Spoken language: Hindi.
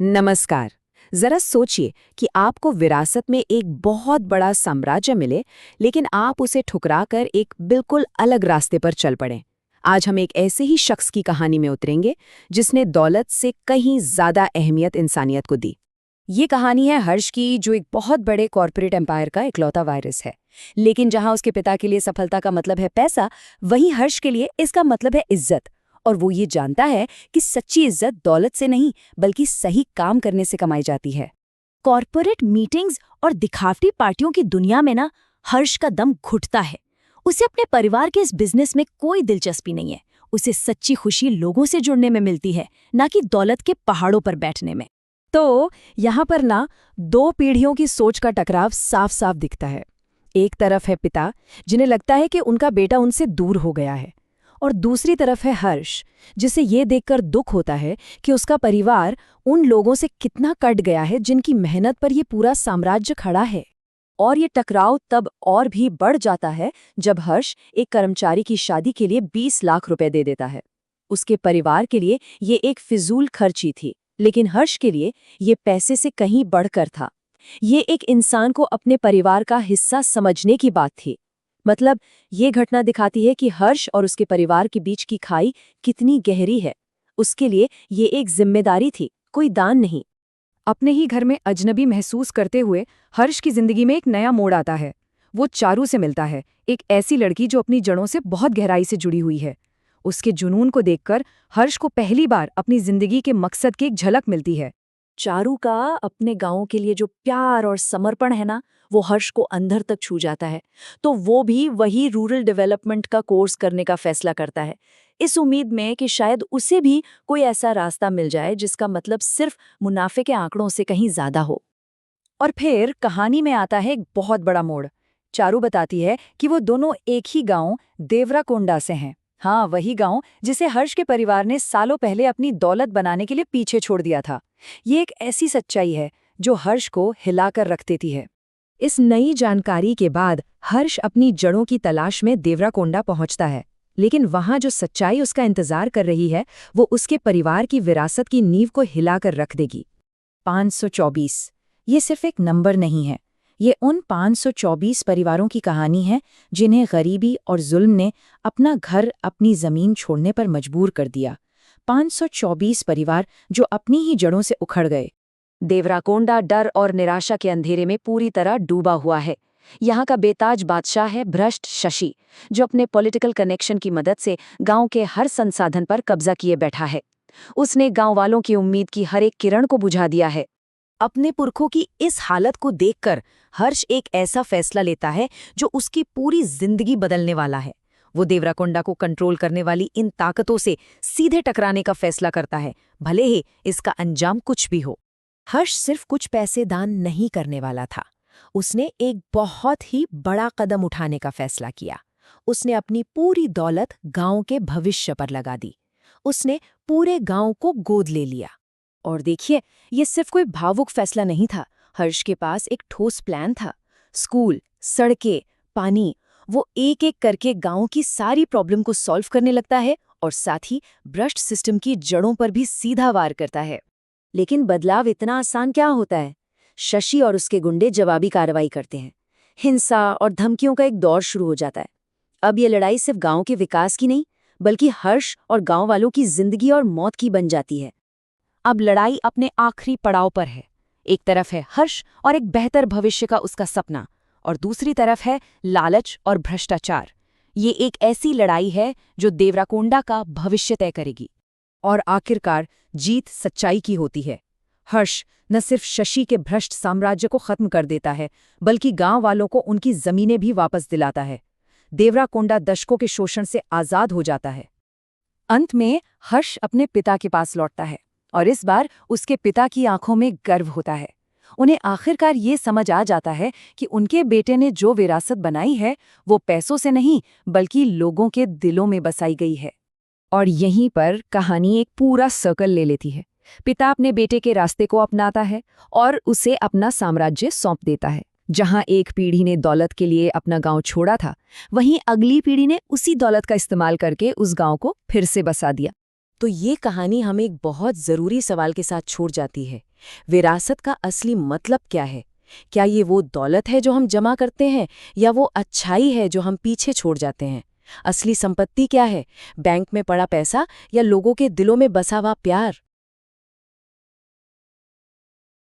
नमस्कार। जरा सोचिए कि आपको विरासत में एक बहुत बड़ा साम्राज्य मिले, लेकिन आप उसे ठुकराकर एक बिल्कुल अलग रास्ते पर चल पड़ें। आज हम एक ऐसे ही शख्स की कहानी में उतरेंगे जिसने दौलत से कहीं ज्यादा अहमियत इंसानियत को दी। ये कहानी है हर्ष की, जो एक बहुत बड़े कॉरपोरेट एम्पायर का इकलौता वारिस है। लेकिन जहां उसके पिता के लिए सफलता का मतलब है पैसा, वहीं हर्ष के लिए इसका मतलब है इज्जत। और वो ये जानता है कि सच्ची इज्जत दौलत से नहीं, बल्कि सही काम करने से कमाई जाती है। कॉरपोरेट मीटिंग्स और दिखावटी पार्टियों की दुनिया में ना हर्ष का दम घुटता है। उसे अपने परिवार के इस बिजनेस में कोई दिलचस्पी नहीं है। उसे सच्ची खुशी लोगों से जुड़ने में मिलती है, ना कि दौलत के पहाड़ों पर बैठने में। तो यहाँ पर ना दो पीढ़ियों की सोच का टकराव साफ साफ दिखता है। एक तरफ है पिता, जिन्हें लगता है कि उनका बेटा उनसे दूर हो गया है, और दूसरी तरफ है हर्ष, जिसे ये देखकर दुख होता है कि उसका परिवार उन लोगों से कितना कट गया है जिनकी मेहनत पर ये पूरा साम्राज्य खड़ा है। और ये टकराव तब और भी बढ़ जाता है जब हर्ष एक कर्मचारी की शादी के लिए 20 लाख रुपए दे देता है। उसके परिवार के लिए ये एक फिजूल खर्ची थी, लेकिन हर्ष के लिए ये पैसे से कहीं बढ़कर था। ये एक इंसान को अपने परिवार का हिस्सा समझने की बात थी। मतलब ये घटना दिखाती है कि हर्ष और उसके परिवार के बीच की खाई कितनी गहरी है। उसके लिए ये एक जिम्मेदारी थी, कोई दान नहीं। अपने ही घर में अजनबी महसूस करते हुए हर्ष की जिंदगी में एक नया मोड़ आता है। वो चारू से मिलता है, एक ऐसी लड़की जो अपनी जड़ों से बहुत गहराई से जुड़ी हुई है। उसके जुनून को देखकर हर्ष को पहली बार अपनी जिंदगी के मकसद की एक झलक मिलती है। चारू का अपने गांव के लिए जो प्यार और समर्पण है ना, वो हर्ष को अंदर तक छू जाता है। तो वो भी वही रूरल डेवलपमेंट का कोर्स करने का फैसला करता है, इस उम्मीद में कि शायद उसे भी कोई ऐसा रास्ता मिल जाए जिसका मतलब सिर्फ मुनाफे के आंकड़ों से कहीं ज्यादा हो। और फिर कहानी में आता है एक बहुत बड़ा मोड़। चारू बताती है कि वो दोनों एक ही गांव देवराकोंडा से हैं। हाँ, वही गांव जिसे हर्ष के परिवार ने सालों पहले अपनी दौलत बनाने के लिए पीछे छोड़ दिया था। ये एक ऐसी सच्चाई है जो हर्ष को हिलाकर रख देती है। इस नई जानकारी के बाद हर्ष अपनी जड़ों की तलाश में देवराकोंडा पहुंचता है, लेकिन वहां जो सच्चाई उसका इंतजार कर रही है वो उसके परिवार की विरासत की नींव को हिलाकर रख देगी। 524 ये सिर्फ एक नंबर नहीं है, ये उन 524 परिवारों की कहानी है जिन्हें गरीबी और जुल्म ने अपना घर, अपनी जमीन छोड़ने पर मजबूर कर दिया। 524 परिवार जो अपनी ही जड़ों से उखड़ गए। देवराकोंडा डर और निराशा के अंधेरे में पूरी तरह डूबा हुआ है। यहाँ का बेताज बादशाह है भ्रष्ट शशि, जो अपने पॉलिटिकल कनेक्शन की मदद से गांव के हर संसाधन पर कब्जा किए बैठा है। उसने गांव वालों की उम्मीद की हर एक किरण को बुझा दिया है। अपने पुरखों की इस हालत को देखकर हर्ष एक ऐसा फैसला लेता है जो उसकी पूरी जिंदगी बदलने वाला है। वो देवराकोंडा को कंट्रोल करने वाली इन ताकतों से सीधे टकराने का फैसला करता है, भले ही इसका अंजाम कुछ भी हो। हर्ष सिर्फ कुछ पैसे दान नहीं करने वाला था, उसने एक बहुत ही बड़ा कदम उठाने का फैसला किया। उसने अपनी पूरी दौलत गांव के भविष्य पर लगा दी। उसने पूरे गांव को गोद ले लिया। और देखिए, ये सिर्फ कोई भावुक फैसला नहीं था। हर्ष के पास एक ठोस प्लान था। स्कूल, सड़कें, पानी, वो एक एक करके गांव की सारी प्रॉब्लम को सॉल्व करने लगता है और साथ ही भ्रष्ट सिस्टम की जड़ों पर भी सीधा वार करता है। लेकिन बदलाव इतना आसान क्या होता है? शशि और उसके गुंडे जवाबी कार्रवाई करते हैं। हिंसा और धमकियों का एक दौर शुरू हो जाता है। अब ये लड़ाई सिर्फ गांव के विकास की नहीं, बल्कि हर्ष और गांव वालों की जिंदगी और मौत की बन जाती है। अब लड़ाई अपने आखिरी पड़ाव पर है। एक तरफ है हर्ष और एक बेहतर भविष्य का उसका सपना, और दूसरी तरफ है लालच और भ्रष्टाचार। ये एक ऐसी लड़ाई है जो देवराकोंडा का भविष्य तय करेगी। और आखिरकार जीत सच्चाई की होती है। हर्ष न सिर्फ शशि के भ्रष्ट साम्राज्य को खत्म कर देता है, बल्कि गांव वालों को उनकी जमीनें भी वापस दिलाता है। देवराकोंडा दशकों के शोषण से आजाद हो जाता है। अंत में हर्ष अपने पिता के पास लौटता है, और इस बार उसके पिता की आंखों में गर्व होता है। उन्हें आखिरकार ये समझ आ जाता है कि उनके बेटे ने जो विरासत बनाई है वो पैसों से नहीं, बल्कि लोगों के दिलों में बसाई गई है। और यहीं पर कहानी एक पूरा सर्कल ले लेती है। पिता अपने बेटे के रास्ते को अपनाता है और उसे अपना साम्राज्य सौंप देता है। जहां एक पीढ़ी ने दौलत के लिए अपना गांव छोड़ा था, वहीं अगली पीढ़ी ने उसी दौलत का इस्तेमाल करके उस गांव को फिर से बसा दिया। तो ये कहानी हमें एक बहुत ज़रूरी सवाल के साथ छोड़ जाती है। विरासत का असली मतलब क्या है? क्या ये वो दौलत है जो हम जमा करते हैं, या वो अच्छाई है जो हम पीछे छोड़ जाते हैं? असली संपत्ति क्या है? बैंक में पड़ा पैसा या लोगों के दिलों में बसा हुआ प्यार?